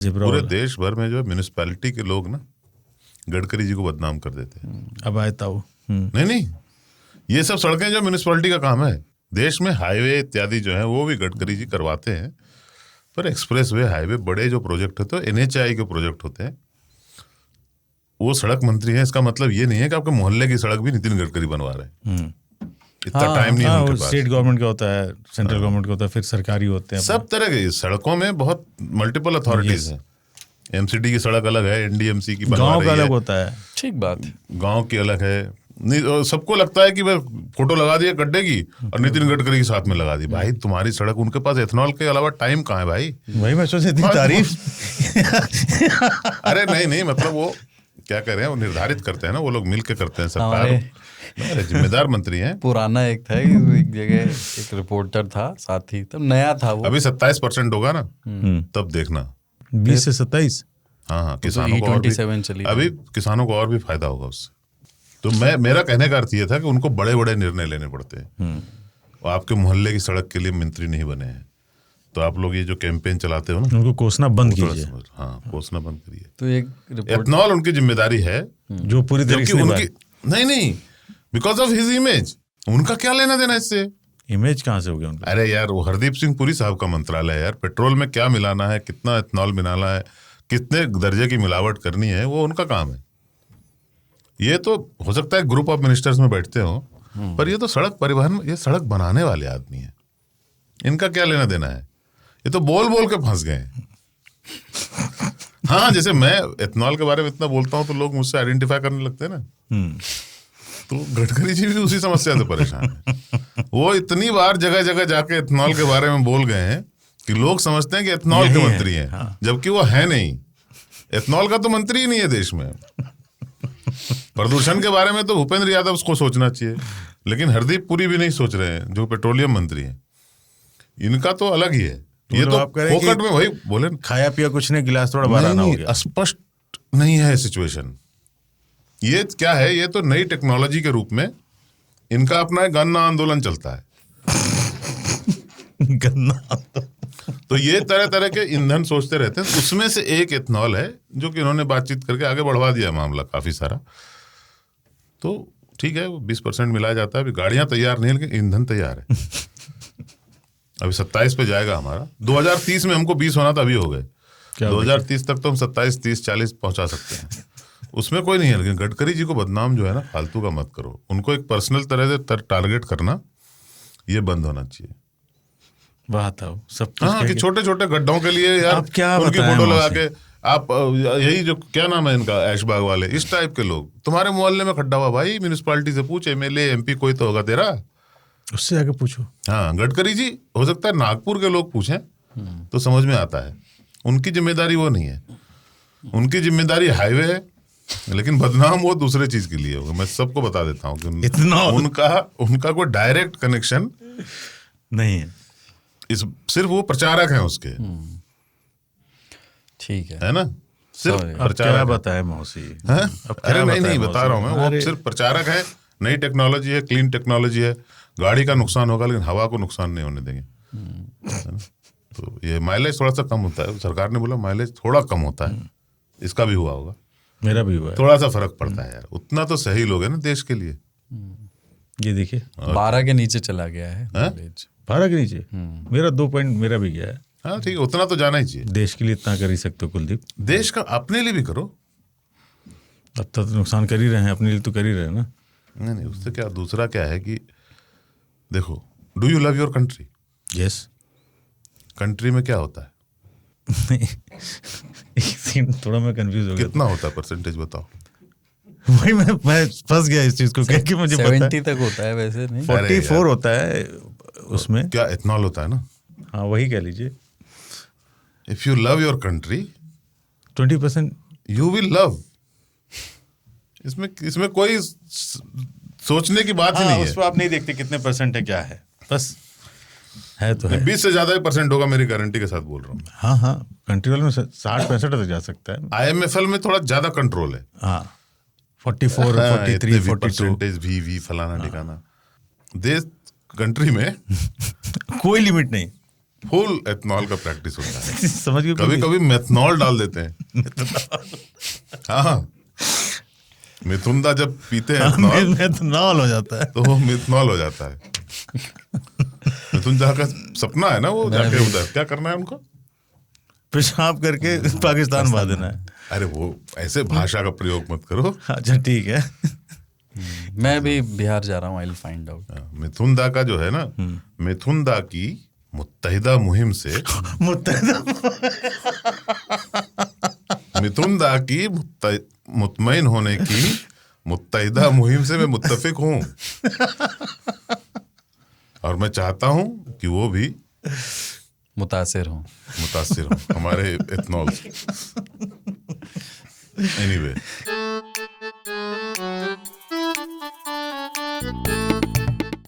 पूरे देश भर में जो म्यूनिसिपैलिटी के लोग ना गडकरी जी को बदनाम कर देते हैं। अब आए ताऊ नहीं, ये सब सड़कें जो म्यूनिसिपैलिटी का काम है, देश में हाईवे इत्यादि जो है वो भी गडकरी जी करवाते हैं। पर एक्सप्रेस वे, हाईवे, बड़े जो प्रोजेक्ट होते हैं, NHAI के प्रोजेक्ट होते हैं, वो सड़क मंत्री है। इसका मतलब ये नहीं है कि आपके मोहल्ले की सड़क भी नितिन गडकरी बनवा रहे हैं। इतना टाइम नहीं है उनके पास। स्टेट गवर्नमेंट का होता है, सेंट्रल गवर्नमेंट का होता है, फिर सरकारी होते हैं। सब तरह के सड़कों में बहुत मल्टीपल अथॉरिटीज हैं। MCD की सड़क अलग है, NDMC की बनवा गांव रही का है, अलग होता है। ठीक बात। गांव की अलग है। नहीं, सबको लगता है कि भाई फोटो लगा दिया गड्ढे की और नितिन गडकरी के साथ में लगा दी। भाई तुम्हारी सड़क, उनके पास एथेनॉल के अलावा टाइम कहाँ है भाई? वही मैं सोच इतनी तारीफ। अरे नहीं, मतलब वो क्या कर रहे हैं, वो निर्धारित करते हैं ना, वो लोग मिलके करते हैं। सरकार जिम्मेदार मंत्री हैं। पुराना एक था, एक जगह एक रिपोर्टर था साथी, तब नया था वो। अभी 27% होगा ना, तब देखना 20 से 27। हाँ, किसानों को और भी, अभी किसानों को और भी फायदा होगा उससे। तो मेरा कहने का अर्थ ये था कि उनको बड़े बड़े निर्णय लेने पड़ते हैं। और आपके मोहल्ले की सड़क के लिए मंत्री नहीं बने हैं, तो आप लोग ये जो कैंपेन चलाते हो ना, उनको कोसना बंद कीजिए। हाँ, कोसना बंद करिए। तो एक एथनॉल उनकी जिम्मेदारी है, जो पूरी तरीके से उनकी नहीं, बिकॉज ऑफ हिज इमेज। उनका क्या लेना देना इससे? इमेज कहाँ से हो गया उनका? अरे यार, वो हरदीप सिंह पुरी साहब का मंत्रालय है यार। पेट्रोल में क्या मिलाना है, कितना एथनॉल मिलाना है, कितने दर्जे की मिलावट करनी है, वो उनका काम है। ये तो हो सकता है ग्रुप ऑफ मिनिस्टर्स में बैठते हो, पर ये तो सड़क परिवहन, ये सड़क बनाने वाले आदमी है। इनका क्या लेना देना है? ये तो बोल बोल के फंस गए। हाँ, जैसे मैं एथनॉल के बारे में इतना बोलता हूँ तो लोग मुझसे आइडेंटिफाई करने लगते हैं ना। तो गडकरी जी भी उसी समस्या से परेशान है। वो इतनी बार जगह जगह जाके एथनॉल के बारे में बोल गए हैं कि लोग समझते हैं कि एथनॉल के मंत्री हैं। हाँ। जबकि वो है नहीं। एथनॉल का तो मंत्री ही नहीं है देश में। प्रदूषण के बारे में तो भूपेंद्र यादव को सोचना चाहिए, लेकिन हरदीप पुरी भी नहीं सोच रहे हैं, जो पेट्रोलियम मंत्री हैं। इनका तो अलग ही है। ये तो फोकट में वही बोले, खाया पिया कुछ नहीं, गिलास थोड़ा बड़ा ना हो गया। स्पष्ट नहीं है सिचुएशन। ये क्या है? ये तो नई टेक्नोलॉजी के रूप में इनका अपना गन्ना आंदोलन चलता है। गन्ना तो ये तरह तरह के ईंधन सोचते रहते हैं। उसमें से एक एथनॉल है, जो कि इन्होंने बातचीत करके आगे बढ़वा दिया मामला काफी सारा। तो ठीक है, 20% मिलाया जाता है। अभी गाड़ियां तैयार नहीं है, लेकिन ईंधन तैयार है। अभी 27 पे जाएगा हमारा। 2030 में हमको 20 होना था, अभी हो गए। 2030 तक तो हम 27, 30, 40 पहुंचा सकते हैं। उसमें कोई नहीं है। लेकिन गडकरी जी को बदनाम जो है ना, फालतू का मत करो। उनको एक पर्सनल तरह से टारगेट करना, ये बंद होना चाहिए। बात है सब हाँ, कि छोटे छोटे गड्ढों के लिए यार आप क्या उनकी फोटो लगा के आप, यही जो क्या नाम है इनका, ऐशबाग वाले, इस टाइप के लोग। तुम्हारे मोहल्ले में खड्डा हुआ, भाई म्यूनिसिपैलिटी से पूछ, MLA MP कोई तो होगा तेरा, उससे आगे पूछो। हाँ, गडकरी जी, हो सकता है नागपुर के लोग पूछें तो समझ में आता है। उनकी जिम्मेदारी वो नहीं है। उनकी जिम्मेदारी हाईवे है, लेकिन बदनाम वो दूसरे चीज के लिए होगा। मैं सबको बता देता हूँ कि इतना उनका कोई डायरेक्ट कनेक्शन नहीं है। सिर्फ वो प्रचारक हैं उसके। ठीक है ना, सिर्फ प्रचारक। क्या बताए मौसी? अरे नहीं बता रहा हूँ मैं, वो सिर्फ प्रचारक है। नई टेक्नोलॉजी है, क्लीन टेक्नोलॉजी है। गाड़ी का नुकसान होगा, लेकिन हवा को नुकसान नहीं होने देंगे। तो ये माइलेज थोड़ा सा कम होता है। सरकार ने बोला माइलेज थोड़ा कम होता है। इसका भी हुआ होगा, मेरा भी हुआ है। थोड़ा सा फर्क पड़ता है यार। उतना तो सही लोग है ना देश के लिए। ये देखिए 12 के नीचे चला गया है माइलेज। 12 के नीचे मेरा 2 पॉइंट मेरा भी गया है। हाँ ठीक है, उतना तो जाना ही चाहिए। देश के लिए इतना कर ही सकते हो कुलदीप। देश का अपने लिए भी करो। अब तक तो नुकसान कर ही रहे हैं, अपने लिए तो कर ही रहे हैं ना। नहीं, उससे क्या, दूसरा क्या है कि देखो, do you love your country? Yes. Country में क्या होता है? थोड़ा मैं कंफ्यूज हो गया। कितना होता है परसेंटेज बताओ? वही मैं फंस गया इस चीज को, क्योंकि मुझे 70 तक होता है वैसे, नहीं 44 होता है उसमें। क्या एथनॉल होता है ना? हाँ, वही कह लीजिए। If you love your country 20% you will love. इसमें कोई सोचने की बात ही नहीं है। उस पर आप नहीं देखते कितने परसेंट है, क्या है, बस है तो है। 20 से ज्यादा ही परसेंट होगा, मेरी गारंटी के साथ बोल रहा हूँ। हाँ, कंट्री में 60-65 तक जा सकता है। IMFL में थोड़ा ज्यादा कंट्रोल है। हाँ, 44, 43, 42% भी फलाना ठिकाना। देश कंट्री में कोई लिमिट नहीं। फुल एथनॉल का प्रैक्टिस होता है। समझ गए? कभी कभी मेथनॉल डाल देते हैं। हाँ, मिथुनदा जब पीते हैं एथनॉल मेथनॉल हो जाता है। तो वो मिथनॉल हो जाता है। मिथुनदा का सपना है ना वो जाके उधर क्या करना है उनको, पेशाब करके पाकिस्तान बहा देना है। अरे वो ऐसे भाषा का प्रयोग मत करो। अच्छा ठीक है। मैं भी बिहार जा रहा हूँ, आई विल फाइंड आउट। मिथुनदा का जो है ना, मिथुनदा की मुत्तहिदा मुहिम से, मिथुनदा की मुतमईन होने की मुत्तहिदा मुहिम से मैं मुत्तफिक हूँ, और मैं चाहता हूँ कि वो भी मुतासिर हूँ। मुतासिर हो हमारे एथनॉल से। एनीवे